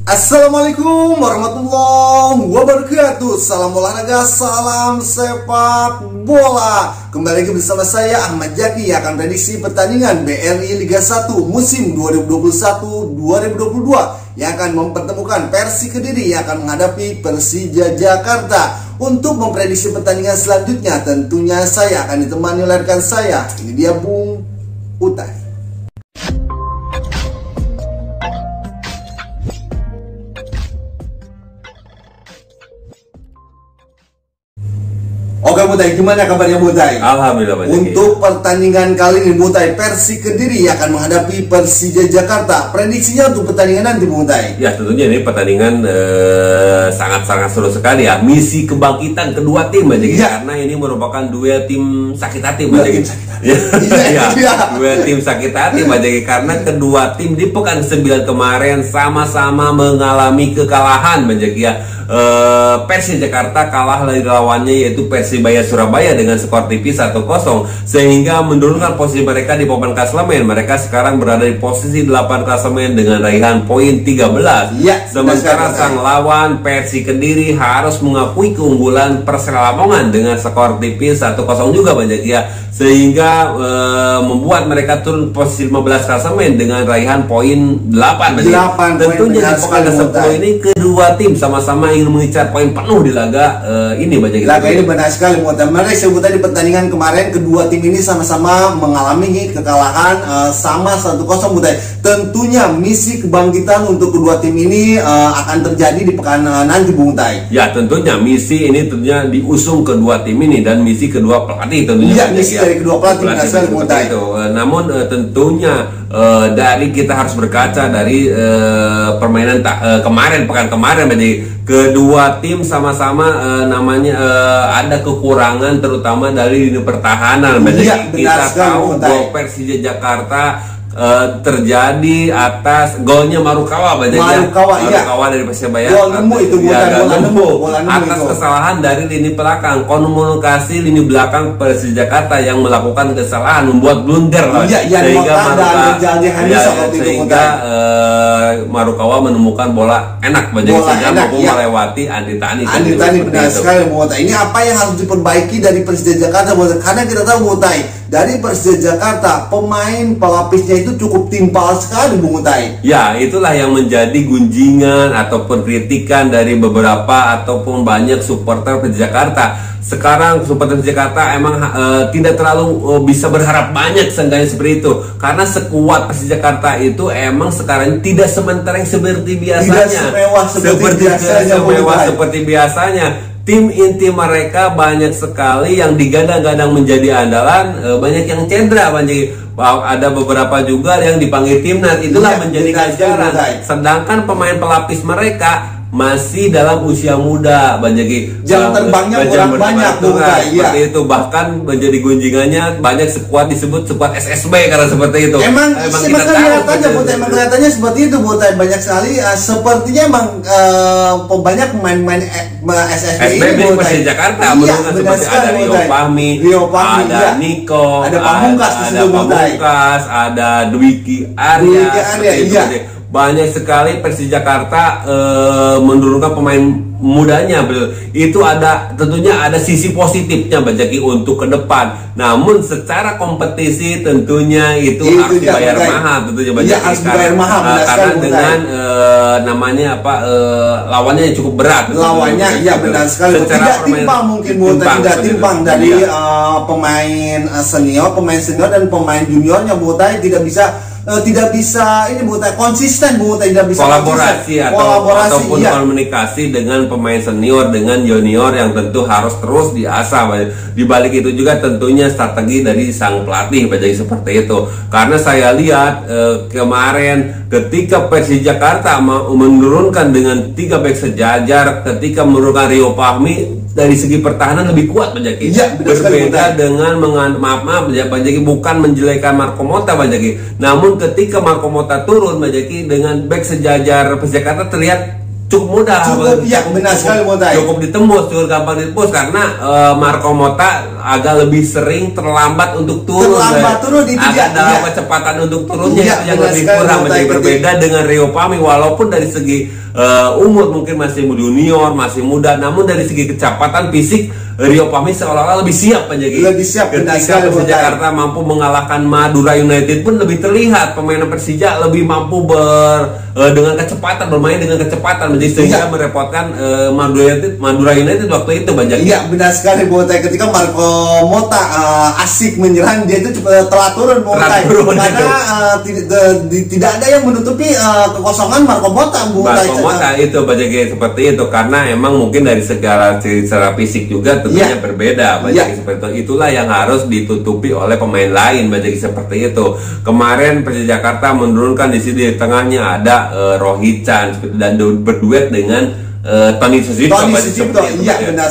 Assalamualaikum warahmatullahi wabarakatuh. Salam olahraga, salam sepak bola. Kembali lagi bersama saya Ahmad Jaki yang akan prediksi pertandingan BRI Liga 1 musim 2021-2022 yang akan mempertemukan Persi Kediri yang akan menghadapi Persija Jakarta. Untuk memprediksi pertandingan selanjutnya tentunya saya akan ditemani oleh rekan saya. Ini dia Bung Utai. Oke Mutai, gimana kabarnya Mutai? Alhamdulillah banyak. Untuk pertandingan kali ini Mutai, Persi Kediri akan menghadapi Persija Jakarta. Prediksinya untuk pertandingan nanti Mutai? Ya tentunya ini pertandingan sangat-sangat seru sekali ya. Misi kebangkitan kedua tim aja gitu. Karena ini merupakan duel tim sakit hati aja gitu. Duel tim sakit hati aja gitu. Karena kedua tim di pekan 9 kemarin sama-sama mengalami kekalahan aja gitu ya. Persija Jakarta kalah dari lawannya yaitu Persibaya Surabaya dengan skor tipis 1-0 sehingga menurunkan posisi mereka di papan klasemen. Mereka sekarang berada di posisi 8 klasemen dengan raihan poin 13. Ya, sementara sang lawan Persi Kediri harus mengakui keunggulan Persela Lamongan dengan skor tipis 1-0 juga banyak ya, sehingga membuat mereka turun posisi 15 klasemen dengan raihan poin 8. Tentunya di pekan ke-10 ini kedua tim sama-sama ingin mengincar poin penuh di laga ini banyak. Laga ini benar sekali Mutai. Mereka sebut tadi pertandingan kemarin kedua tim ini sama-sama mengalami kekalahan sama 1-0 Mutai. Tentunya misi kebangkitan untuk kedua tim ini akan terjadi di pekan nanti Bung Utai. Ya tentunya misi ini tentunya diusung kedua tim ini dan misi kedua pelatih tentunya. Ya misi dari kedua pelatih Mutai. Namun tentunya dari kita harus berkaca dari permainan kemarin pekan kemarin jadi kedua tim sama-sama namanya ada kekurangan terutama dari lini pertahanan. Ya, kita tahu gol Persija Jakarta terjadi atas golnya Marukawa Marukawa dari Persibaya. Gol nemu itu atas kesalahan dari lini belakang, komunikasi lini belakang Persija Jakarta yang melakukan kesalahan membuat blunder sehingga Marukawa menemukan bola enak sehingga mampu melewati Andi Tani. Benar sekali Mutai. Ini apa yang harus diperbaiki dari Persija Jakarta karena kita tahu Mutai, dari Persija Jakarta pemain pelapisnya itu cukup timpal sekali Bung Utai. Ya itulah yang menjadi gunjingan ataupun kritikan dari beberapa ataupun banyak supporter Persija Jakarta. Sekarang supporter Persija Jakarta emang tidak terlalu bisa berharap banyak seenggaknya seperti itu, karena sekuat Persija Jakarta itu emang sekarang tidak sementara yang seperti biasanya, seperti biasanya. Tim inti mereka banyak sekali yang digadang-gadang menjadi andalan, banyak yang cedera, ada beberapa juga yang dipanggil timnas, itulah menjadi ganjaran. Sedangkan pemain pelapis mereka masih dalam usia muda, jam terbangnya kurang banyak seperti itu, bahkan menjadi gunjingannya banyak sekuat disebut sekuat SSB karena seperti itu. Emang kelihatannya seperti itu Butai, banyak sekali sepertinya emang banyak pemain-pemain SSB ini Persija Jakarta seperti ada Rio Fahmi, ada Niko, ada Pamungkas, ada Dwiki Arya. Banyak sekali Persija Jakarta menurunkan pemain mudanya. Itu tentunya ada sisi positifnya untuk ke depan. Namun secara kompetisi tentunya itu harus dibayar mahal tentunya karena dengan namanya lawannya yang cukup berat. Lawannya benar sekali. Tidak timpang mungkin tidak timpang dari pemain senior dan pemain juniornya Mutai tidak bisa ini Mutai konsisten tidak bisa kolaborasi ataupun komunikasi dengan pemain senior dengan junior yang tentu harus terus diasah. Di balik itu juga tentunya strategi dari sang pelatih seperti itu, karena saya lihat kemarin ketika Persija Jakarta menurunkan dengan 3 bek sejajar, ketika menurunkan Rio Fahmi dari segi pertahanan lebih kuat berbeda dengan bukan menjelekan Marco Motta namun ketika Marco Motta turun dengan bek sejajar Persija Jakarta terlihat cukup mudah, benar sekali Montai. Cukup ditembus, cukup gampang ditembus karena Marco Motta agak lebih sering terlambat untuk turun. Itu agak dalam kecepatan untuk turunnya itu yang lebih kurang, menjadi berbeda dengan Rio Pami. Walaupun dari segi umur mungkin masih junior, masih muda, namun dari segi kecepatan fisik Rio Pami seolah-olah lebih siap ketika Persija mampu mengalahkan Madura United pun lebih terlihat pemain Persija lebih mampu dengan kecepatan, bermain dengan kecepatan, sehingga merepotkan Madura United waktu itu banyak. Iya, benar sekali Montai. Ketika Marco Motta asik menyerang, dia itu telah turun Montai, karena tidak ada yang menutupi kekosongan Marco Motta itu banyak seperti itu, karena emang mungkin dari secara fisik juga tentunya berbeda seperti itu. Itulah yang harus ditutupi oleh pemain lain banyak seperti itu. Kemarin Persija Jakarta menurunkan di sini di tengahnya ada Rohit Chan dan berduet dengan Tony Sucipto, benar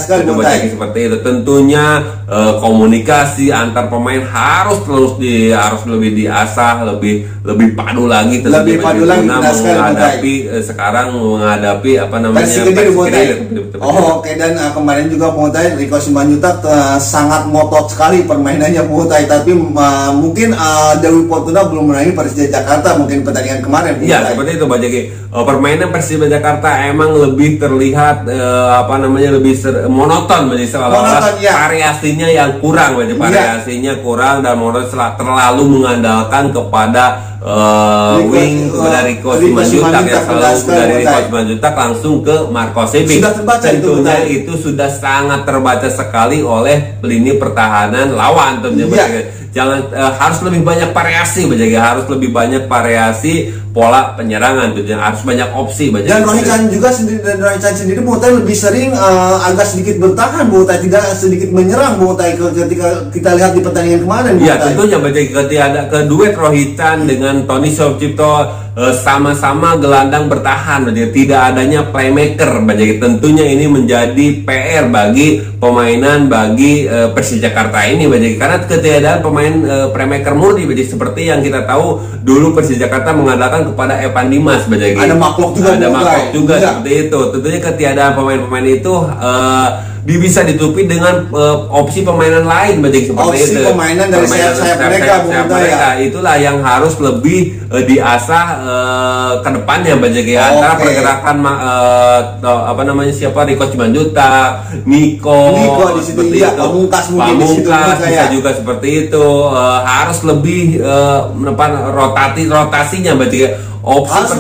sekali seperti itu. Tentunya komunikasi antar pemain harus lebih diasah, lebih padu lagi, menghadapi sekarang menghadapi Oke, dan kemarin juga Montai Rico Simanjuntak sangat ngotot sekali permainannya Montai, tapi mungkin Dewi Fortuna belum menangani Persija Jakarta mungkin pertandingan kemarin. Iya, seperti itu Bang Jaki. Permainan Persija Jakarta emang lebih terlihat lebih monoton, variasinya yang kurang, variasinya kurang dan terlalu mengandalkan kepada wing dari Rico Simanjuntak yang selalu dari Rico Simanjuntak langsung ke Marco Simic. Tentunya itu sudah sangat terbaca sekali oleh lini pertahanan lawan tentunya. Harus lebih banyak variasi pola penyerangan, harus banyak opsi. Dan Rohit Chan sendiri Montai lebih sering agak sedikit bertahan Montai, tidak sedikit menyerang Montai ketika kita lihat di pertandingan kemarin. Iya, tentunya ketika ada keduet Rohit Chan dengan Tony Sucipto sama-sama gelandang bertahan, tidak adanya playmaker. Tentunya ini menjadi PR bagi permainan bagi Persija Jakarta ini, karena ketiadaan pemain playmaker murni, seperti yang kita tahu dulu Persija Jakarta mengandalkan kepada Evan Dimas. Ada Maklok juga, seperti itu. Tentunya ketiadaan pemain-pemain itu bisa ditutupi dengan opsi permainan lain seperti itu. Permainan dari sayap mereka. Itulah yang harus lebih diasah ke depannya antara pergerakan Rico Simanjuntak, Niko di situ, Pamungkas bisa juga seperti itu. Harus lebih rotasinya opsi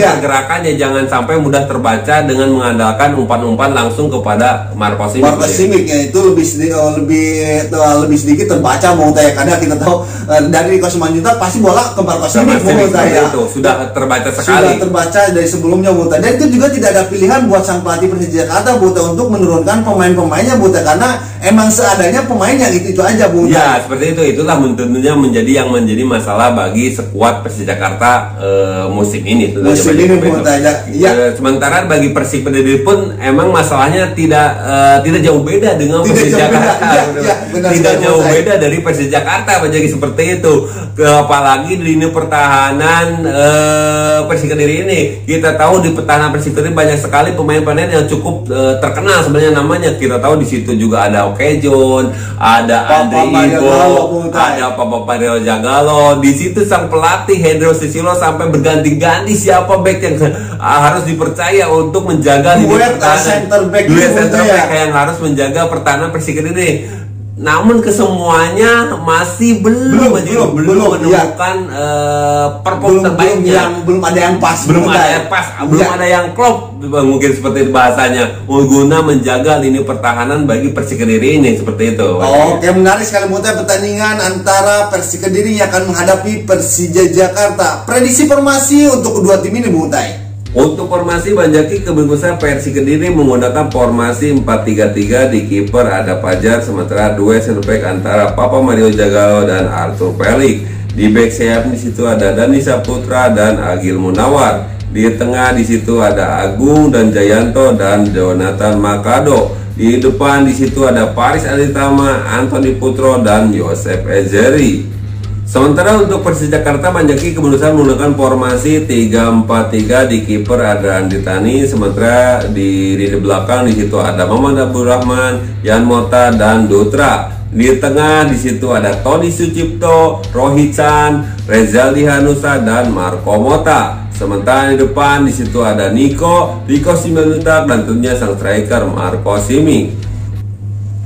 pergerakannya jangan sampai mudah terbaca dengan mengandalkan umpan-umpan langsung kepada Marco Simic. Itu lebih sedikit terbaca Montai, karena kita tahu dari Rico Simanjuntak pasti bola ke Marco Simic itu sudah terbaca sekali. Sudah terbaca dari sebelumnya Montai. Dan itu juga tidak ada pilihan buat sang pelatih Persija Jakarta untuk menurunkan pemain-pemainnya karena emang seadanya pemainnya itu aja Montai. Ya, seperti itu. Itulah tentunya menjadi masalah bagi skuad Persija Jakarta musim ini. Sementara bagi Persib Kediri pun emang masalahnya tidak jauh beda dengan Persija Jakarta. Tidak jauh beda dari Persija Jakarta seperti itu. Apalagi di lini pertahanan Persib Kediri ini, kita tahu di pertahanan Persib Kediri banyak sekali pemain-pemain yang cukup terkenal sebenarnya namanya. Kita tahu di situ juga ada Okejon, ada Andre Ibo, ada Papa Mario Jagalo. Di situ sang pelatih Hendro Susilo sampai berganti-ganti siapa back yang harus dipercaya untuk menjaga duet center back yang harus menjaga pertahanan Persib ini. Namun kesemuanya masih belum menemukan perform terbaiknya. Belum ada yang pas, belum ada yang klop, mungkin seperti itu bahasanya, guna menjaga lini pertahanan bagi Persik Kediri ini, seperti itu. Oke, menarik sekali Montai pertandingan antara Persik Kediri yang akan menghadapi Persija Jakarta. Prediksi formasi untuk kedua tim ini Montai. Untuk formasi Banjaki, kebetulan Persik Kediri menggunakan formasi 4-3-3. Di kiper ada Fajar, sementara dua center back antara Papa Mario Jagalo dan Arthur Pelik. Di back sayap di situ ada Dani Saputra dan Agil Munawar. Di tengah di situ ada Agung dan Jayanto dan Jonathan Makado. Di depan di situ ada Paris Aditama, Anthony Putro dan Yosef Ezeri. Sementara untuk Persija Jakarta, Manjaki keberusahaan menggunakan formasi 3-4-3, di kiper ada Andi Tani, sementara di belakang di situ ada Maman Abdurrahman, Yan Mota dan Dutra. Di tengah di situ ada Tony Sucipto, Rohit Chan, Rezaldi Hanusa dan Marco Mota. Sementara di depan di situ ada Rico Simanjuntak dan tentunya sang striker Marco Simic.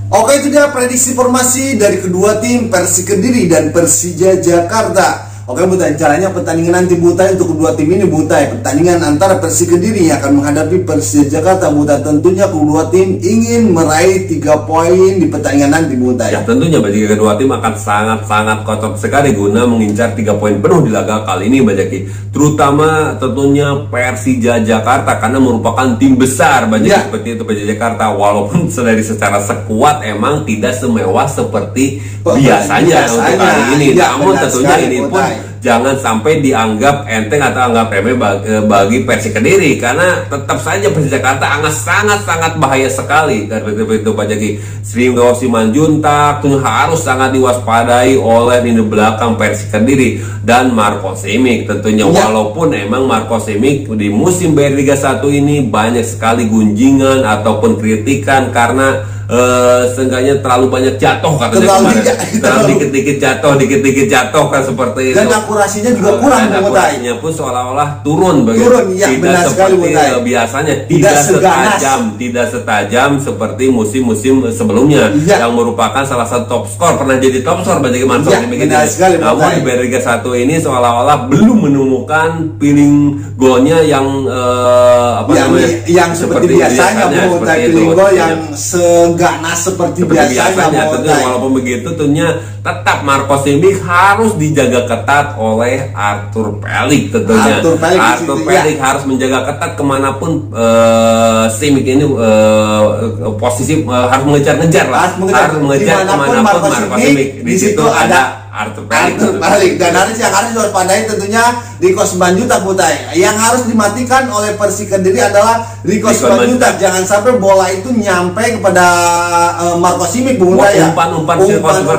Oke, itu dia prediksi formasi dari kedua tim Persik Kediri dan Persija Jakarta. Oke Butai, caranya pertandingan nanti Butai untuk kedua tim ini Butai, pertandingan antara Persik Kediri yang akan menghadapi Persija Jakarta Butai. Tentunya kedua tim ingin meraih 3 poin di pertandingan nanti Butai. Ya tentunya bagi kedua tim akan sangat kocok sekali guna mengincar 3 poin penuh di laga kali ini Bajaki. Terutama tentunya Persija Jakarta karena merupakan tim besar Bajaki, seperti itu Persija Jakarta. Walaupun dari secara sekuat emang tidak semewah seperti biasanya untuk kali ini. Namun tentunya ini pun jangan sampai dianggap enteng atau anggap remeh bagi Persik Kediri, karena tetap saja Persija Jakarta sangat bahaya sekali. Seperti itu Pak Jaki, Sringo Simanjuntak harus sangat diwaspadai oleh lini belakang Persik Kediri dan Marco Simic tentunya. Walaupun emang Marco Simic di musim BRI Liga 1 ini banyak sekali gunjingan ataupun kritikan karena seenggaknya terlalu banyak jatuh katanya terlalu dikit-dikit jatuh kan seperti dan itu. Akurasinya juga kurang, dan akurasinya pun seolah-olah turun ya, tidak seperti biasanya, tidak setajam seperti musim-musim sebelumnya yang merupakan salah satu top skor, pernah jadi top skor bagi Marco Simic. Namun di BRI Liga 1 ini seolah-olah belum menemukan feeling golnya yang yang seperti biasanya feeling gol yang ganas seperti biasanya. Tentunya walaupun begitu tentunya tetap Marco Simic harus dijaga ketat oleh Arthur Pelik tentunya. Arthur Pelik harus menjaga ketat kemanapun Simic ini posisi harus mengejar-ngejar lah, harus mengejar kemanapun Marco Simic. Di situ ada Arthur Pelik dan harus diwaspadai tentunya Rico Simanjuntak Butai. Yang harus dimatikan oleh Persik Kediri adalah Rico Simanjuntak. Jangan sampai bola itu nyampe kepada Marco Simic Butai ya. Umpan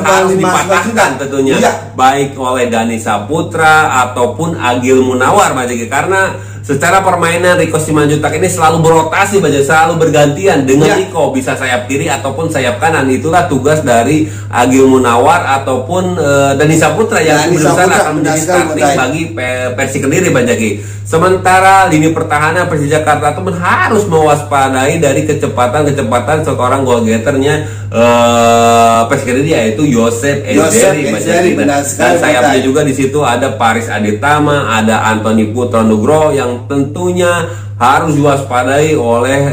harus dipatahkan tentunya, baik oleh Dani Saputra ataupun Agil Munawar karena secara permainan Rico Simanjuntak ini selalu berotasi selalu bergantian dengan Rico, bisa sayap kiri ataupun sayap kanan. Itulah tugas dari Agil Munawar ataupun Dani Saputra yang berusaha akan menjadi starting bagi Persik Kediri Bajaki. Sementara lini pertahanan Persija Jakarta itu harus mewaspadai dari kecepatan seorang goal getternya Persik Kediri, yaitu Yosef Ezeri dan sayapnya juga di situ ada Paris Aditama, ada Anthony Putra Nugroho yang tentunya harus diwaspadai oleh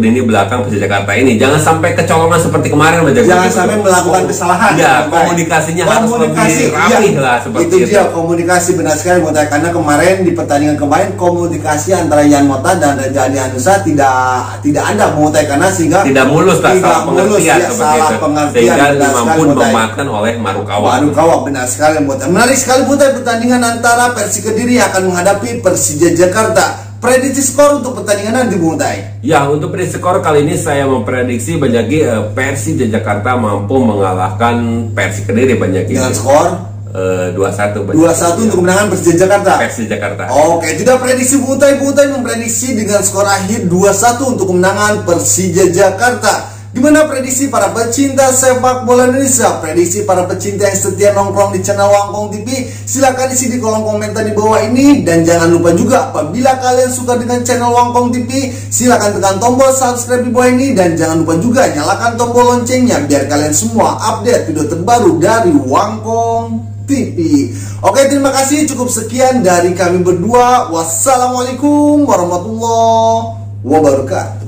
lini belakang Persija Jakarta ini. Jangan sampai kecolongan seperti kemarin jangan sampai melakukan kesalahan. Komunikasinya harus lebih rapih lah seperti itu. Komunikasi benar sekali karena kemarin di pertandingan kemarin komunikasi antara Yan Mota dan Rezaldi Hanusa tidak ada karena sehingga tidak mulus lah, salah pengertian sehingga mampu dimanfaatkan oleh Marukawa. Benar sekali menarik sekali pertandingan antara Persik Kediri akan menghadapi Persija Jakarta. Prediksi skor untuk pertandingan nanti Butai. Ya, untuk prediksi skor kali ini saya memprediksi Bajaki Persija Jakarta mampu mengalahkan Persik Kediri Bajaki. Dengan skor 2-1 untuk kemenangan Persija Jakarta. Oke, tidak prediksi Butai memprediksi dengan skor akhir 2-1 untuk kemenangan Persija Jakarta. Gimana prediksi para pecinta sepak bola Indonesia? Prediksi para pecinta yang setia nongkrong di channel Wangkong TV? Silahkan isi di kolom komentar di bawah ini. Dan jangan lupa juga, apabila kalian suka dengan channel Wangkong TV, silahkan tekan tombol subscribe di bawah ini. Dan jangan lupa juga nyalakan tombol loncengnya, biar kalian semua update video terbaru dari Wangkong TV. Oke, terima kasih. Cukup sekian dari kami berdua. Wassalamualaikum warahmatullahi wabarakatuh.